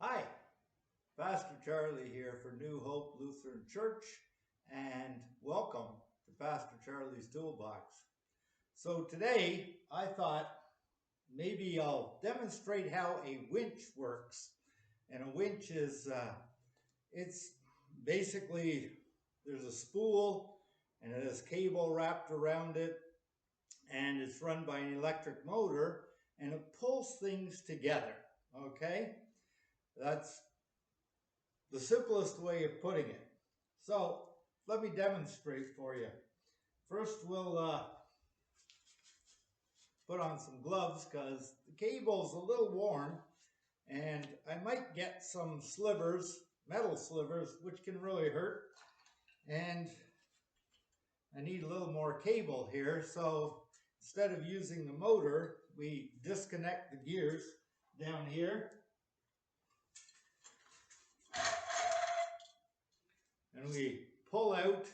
Hi, Pastor Charlie here for New Hope Lutheran Church, and welcome to Pastor Charlie's Toolbox. So today I thought maybe I'll demonstrate how a winch works. And a winch is, it's basically, there's a spool and it has cable wrapped around it, and it's run by an electric motor, and it pulls things together, okay? That's the simplest way of putting it. So let me demonstrate for you. First, we'll put on some gloves because the cable's a little worn, and I might get some slivers, metal slivers, which can really hurt. And I need a little more cable here. So instead of using the motor, we disconnect the gears down here. And we pull out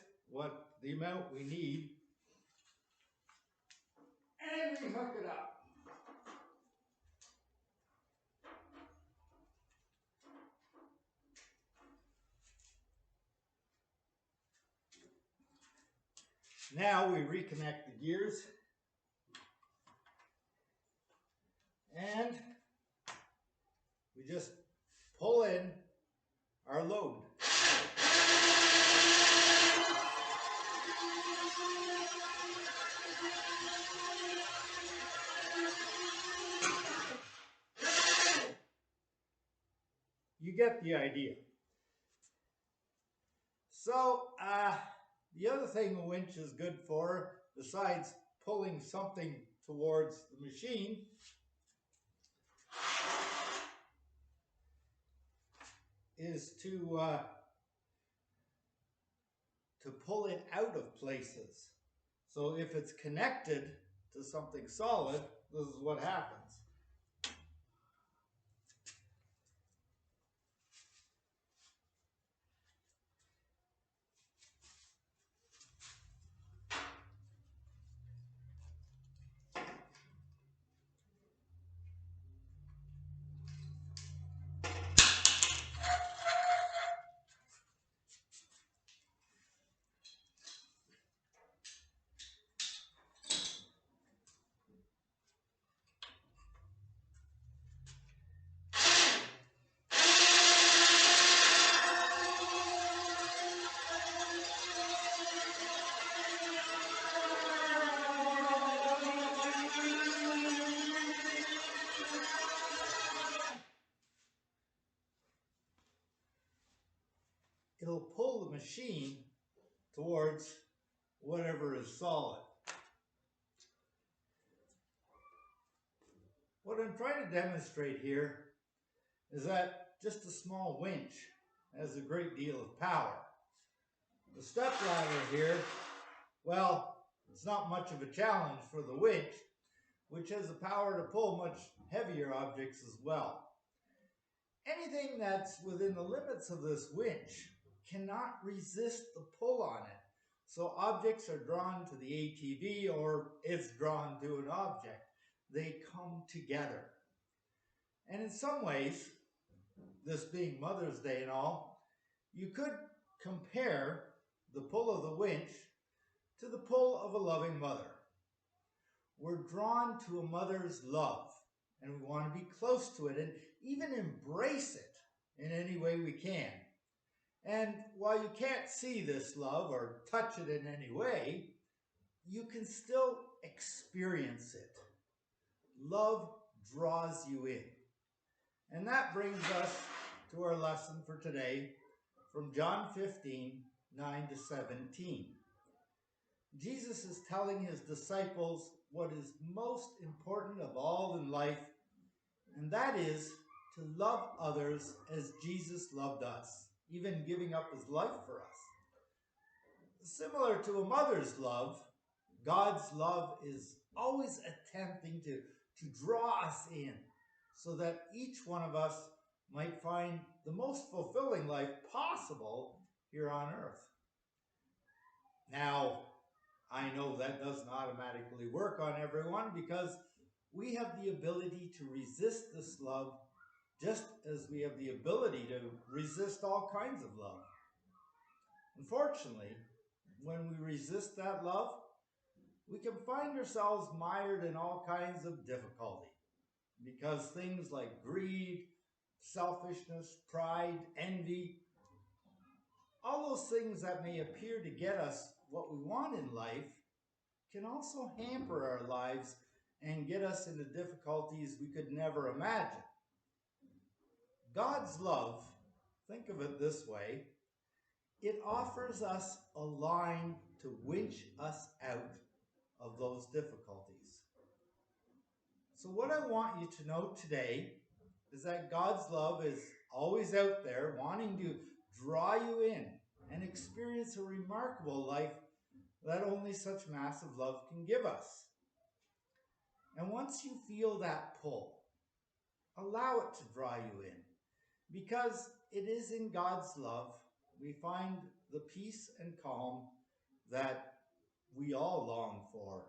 the amount we need, and we hook it up. Now we reconnect the gears, and we just pull in our load. You get the idea. So the other thing a winch is good for, besides pulling something towards the machine, is to pull it out of places. So if it's connected to something solid, this is what happens. It'll pull the machine towards whatever is solid. What I'm trying to demonstrate here is that just a small winch has a great deal of power. The step ladder here, well, it's not much of a challenge for the winch, which has the power to pull much heavier objects as well. Anything that's within the limits of this winch cannot resist the pull on it. So objects are drawn to the ATV, or it's drawn to an object. They come together. And in some ways, this being Mother's Day and all, you could compare the pull of the winch to the pull of a loving mother. We're drawn to a mother's love, and we want to be close to it and even embrace it in any way we can. And while you can't see this love or touch it in any way, you can still experience it. Love draws you in. And that brings us to our lesson for today from John 15, 9 to 17. Jesus is telling his disciples what is most important of all in life, and that is to love others as Jesus loved us, even giving up his life for us. Similar to a mother's love, God's love is always attempting to draw us in so that each one of us might find the most fulfilling life possible here on earth. Now, I know that doesn't automatically work on everyone because we have the ability to resist this love just as we have the ability to resist all kinds of love. Unfortunately, when we resist that love, we can find ourselves mired in all kinds of difficulty because things like greed, selfishness, pride, envy, all those things that may appear to get us what we want in life can also hamper our lives and get us into difficulties we could never imagine. God's love, think of it this way, it offers us a line to winch us out of those difficulties. So what I want you to know today is that God's love is always out there wanting to draw you in and experience a remarkable life that only such massive love can give us. And once you feel that pull, allow it to draw you in, because it is in God's love we find the peace and calm that we all long for